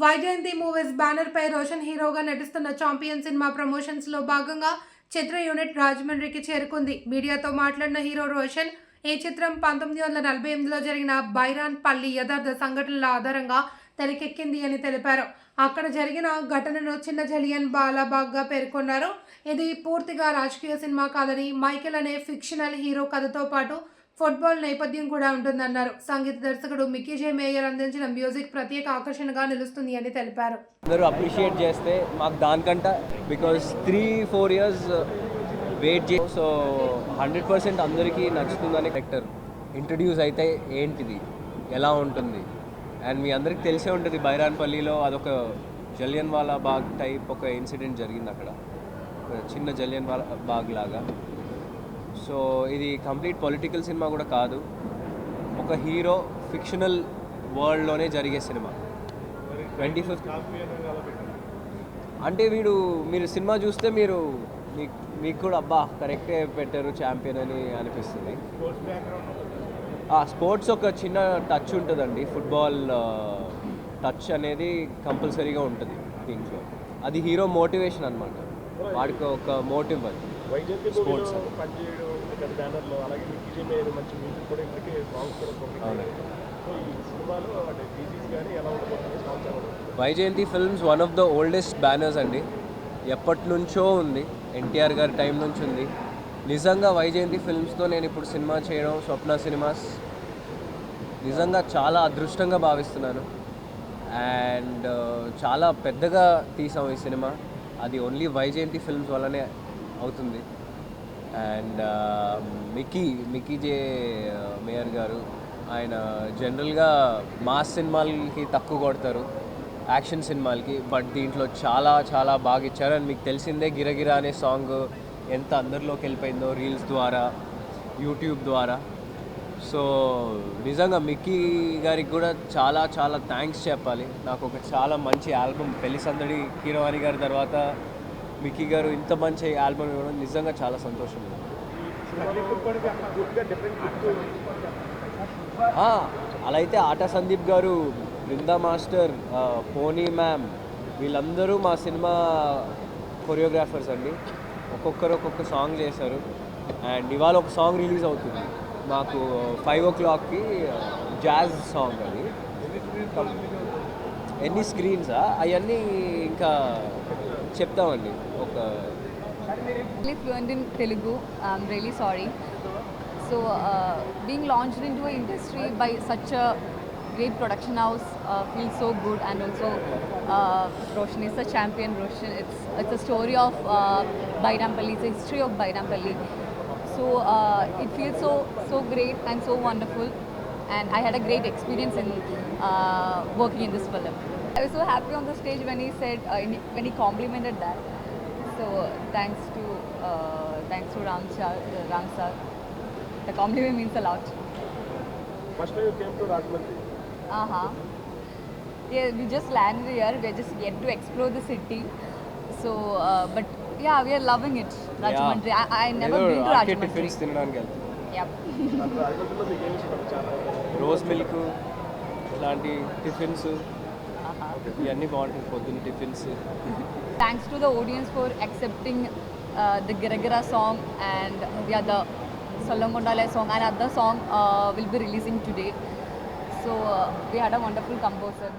Vyjayanthi movies banner పై రోషన్ హీరోగా నటిస్తున్న champion cinema promotions లో భాగంగా చిత్ర యూనిట్ రాజమండ్రికి చేరుకుంది. మీడియాతో మాట్లాడిన హీరో రోషన్, ఈ చిత్రం 1948లో జరిగిన బైరాన్ పల్లి యథార్థ సంఘటనల ఆధారంగా తెరకెక్కింది అని తెలిపారు. అక్కడ జరిగిన ఘటనను చిన్న జలియన్ వాలాబాగ్గా పేర్కొన్నారు. ఇది పూర్తిగా రాజకీయ సినిమా కాదని, మైకేల్ అనే ఫిక్షనల్ హీరో కథతో పాటు ఫుట్బాల్ నేపథ్యం కూడా ఉంటుందన్నారు. సంగీత దర్శకుడు మిక్కీ జే మేయర్ అందించిన మ్యూజిక్ ప్రత్యేక ఆకర్షణగా నిలుస్తుంది అని తెలిపారు. అందరూ అప్రిషియేట్ చేస్తే మాకు దానికంట బికాజ్ 3-4 ఇయర్స్ వెయిట్ చేసి సో 100% అందరికీ నచ్చుతుందని డైరెక్టర్ ఇంట్రడ్యూస్ అయితే ఏంటిది ఎలా ఉంటుంది అండ్ మీ అందరికి తెలిసే ఉంటుంది బైరాన్పల్లిలో అదొక జలియన్ వాలా బాగ్ టైప్ ఒక ఇన్సిడెంట్ జరిగింది అక్కడ, చిన్న జలియన్ వాలా బాగ్ లాగా. సో ఇది కంప్లీట్ పొలిటికల్ సినిమా కూడా కాదు, ఒక హీరో ఫిక్షనల్ వరల్డ్లోనే జరిగే సినిమా. 25th అంటే మీరు సినిమా చూస్తే మీకు కూడా అబ్బా కరెక్టే పెట్టారు ఛాంపియన్ అని అనిపిస్తుంది. స్పోర్ట్స్ ఒక చిన్న టచ్ ఉంటుందండి, ఫుట్బాల్ టచ్ అనేది కంపల్సరీగా ఉంటుంది దీంట్లో. అది హీరో మోటివేషన్ అనమాట, వాడికి ఒక మోటివ్ అది sports. Vyjayanthi films one of the oldest banners అండి, ఎప్పటి నుంచో ఉంది, ఎన్టీఆర్ గారి టైం నుంచి ఉంది. నిజంగా వైజయంతి ఫిల్మ్స్తో నేను ఇప్పుడు సినిమా చేయడం, స్వప్న సినిమాస్, నిజంగా చాలా అదృష్టంగా భావిస్తున్నాను. అండ్ చాలా పెద్దగా తీసాం ఈ సినిమా, అది ఓన్లీ వైజయంతి ఫిల్మ్స్ వల్లనే అవుతుంది. అండ్ మిక్కీ జే మేయర్ గారు, ఆయన జనరల్గా మాస్ సినిమాలకి తక్కువ కొడతారు, యాక్షన్ సినిమాలకి, బట్ దీంట్లో చాలా చాలా బాగా ఇచ్చారు. అండ్ మీకు తెలిసిందే గిరగిరా అనే సాంగ్ ఎంత అందరిలోకి వెళ్ళిపోయిందో రీల్స్ ద్వారా, యూట్యూబ్ ద్వారా. సో నిజంగా మిక్కీ గారికి కూడా చాలా చాలా థ్యాంక్స్ చెప్పాలి. నాకు ఒక చాలా మంచి ఆల్బమ్, పెళ్లి సందడి కీరవాణి గారి తర్వాత మిక్కీ గారు ఇంత మంచి ఆల్బమ్ ఇవ్వడం నిజంగా చాలా సంతోషం. అలా అయితే ఆట సందీప్ గారు, బృందా మాస్టర్, పోనీ మ్యామ్, వీళ్ళందరూ మా సినిమా కొరియోగ్రాఫర్స్ అండి. ఒక్కొక్కరు ఒక్కొక్క సాంగ్ చేశారు. అండ్ ఇవాళ ఒక సాంగ్ రిలీజ్ అవుతుంది మాకు 5 o'clockకి, జాజ్ సాంగ్. అది ఎన్ని స్క్రీన్సా అవన్నీ ఇంకా చెప్తామండి. ఒక fluent in Telugu, I'm really sorry. So being launched into an industry by such a great production house feels so good. And also Roshan is a champion. Roshan, it's a story of Baidampalli, it's a history of Baidampalli. So it feels so great and so wonderful, and I had a great experience in working in this film. I was so happy on the stage when he said, when he complimented that. So thanks to Ram sir. The compliment means a lot. First time you came to Rajahmundry. Yeah, we just landed here. We are just yet to explore the city. So, but yeah, we are loving it. Rajahmundry. I never been to Rajahmundry. Tiffins తినడానికి వెళ్తాం. Yep. Rajahmundryలో మీకు ఏమి ఇష్టం? చాలా rose milk ఇలాంటి tiffins ఇవన్నీ బాగుంటాయి, పొద్దున్న tiffins. Thanks to the audience for accepting the Gira song and the other Salongondale song, and other song will be releasing today. So we had a wonderful composer.